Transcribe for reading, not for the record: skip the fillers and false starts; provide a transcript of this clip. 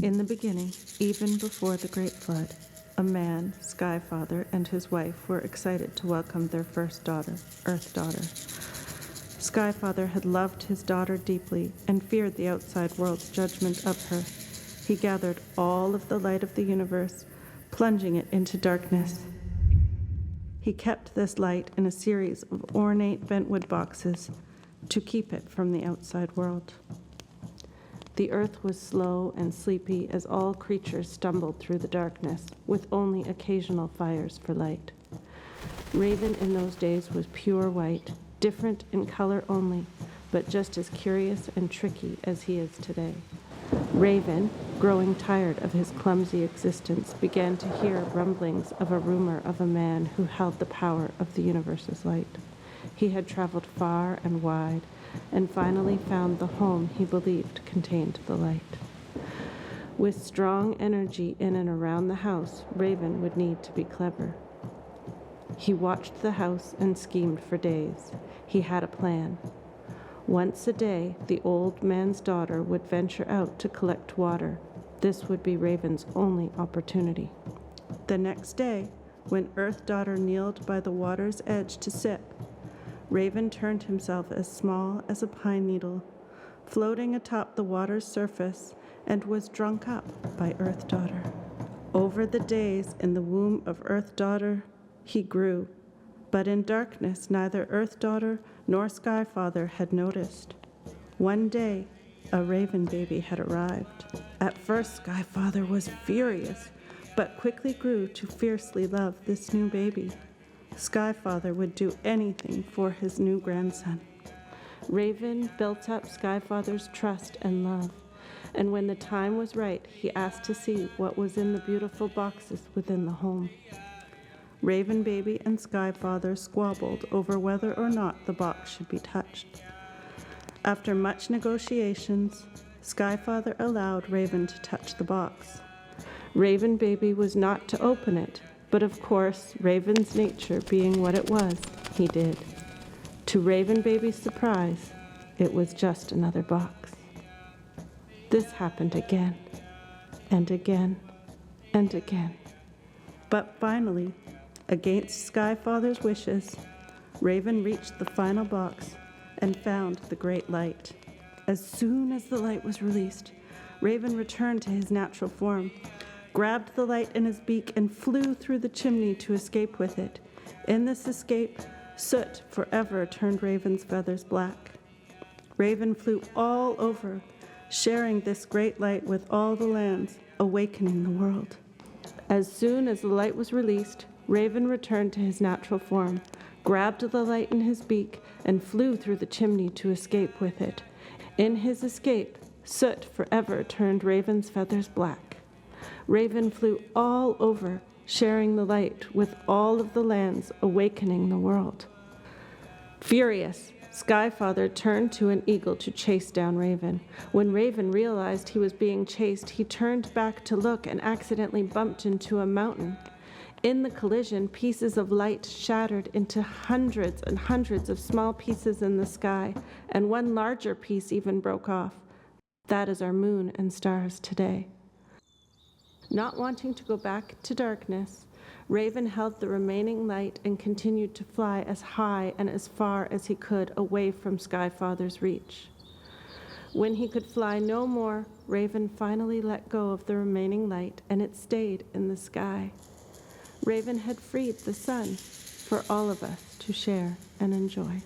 In the beginning, even before the Great Flood, a man, Skyfather, and his wife were excited to welcome their first daughter, Earth Daughter. Skyfather had loved his daughter deeply and feared the outside world's judgment of her. He gathered all of the light of the universe, plunging it into darkness. He kept this light in a series of ornate bentwood boxes to keep it from the outside world. The earth was slow and sleepy as all creatures stumbled through the darkness, with only occasional fires for light. Raven in those days was pure white, different in color only, but just as curious and tricky as he is today. Raven, growing tired of his clumsy existence, began to hear rumblings of a rumor of a man who held the power of the universe's light. He had traveled far and wide, and finally found the home he believed contained the light. With strong energy in and around the house, Raven would need to be clever. He watched the house and schemed for days. He had a plan. Once a day, the old man's daughter would venture out to collect water. This would be Raven's only opportunity. The next day, when Earth Daughter kneeled by the water's edge to sip, Raven turned himself as small as a pine needle, floating atop the water's surface, and was drunk up by Earth Daughter. Over the days in the womb of Earth Daughter, he grew, but in darkness neither Earth Daughter nor Skyfather had noticed. One day, a raven baby had arrived. At first, Skyfather was furious, but quickly grew to fiercely love this new baby. Skyfather would do anything for his new grandson. Raven built up Skyfather's trust and love, and when the time was right, he asked to see what was in the beautiful boxes within the home. Raven Baby and Skyfather squabbled over whether or not the box should be touched. After much negotiations, Skyfather allowed Raven to touch the box. Raven Baby was not to open it, but of course, Raven's nature being what it was, he did. To Raven Baby's surprise, it was just another box. This happened again, and again, and again. But finally, against Skyfather's wishes, Raven reached the final box and found the great light. As soon as the light was released, Raven returned to his natural form, grabbed the light in his beak, and flew through the chimney to escape with it. In this escape, soot forever turned Raven's feathers black. Raven flew all over, sharing this great light with all the lands, awakening the world. As soon as the light was released, Raven returned to his natural form, grabbed the light in his beak, and flew through the chimney to escape with it. In his escape, soot forever turned Raven's feathers black. Raven flew all over, sharing the light with all of the lands, awakening the world. Furious, Skyfather turned to an eagle to chase down Raven. When Raven realized he was being chased, he turned back to look and accidentally bumped into a mountain. In the collision, pieces of light shattered into hundreds and hundreds of small pieces in the sky, and one larger piece even broke off. That is our moon and stars today. Not wanting to go back to darkness, Raven held the remaining light and continued to fly as high and as far as he could away from Skyfather's reach. When he could fly no more, Raven finally let go of the remaining light, and it stayed in the sky. Raven had freed the sun for all of us to share and enjoy.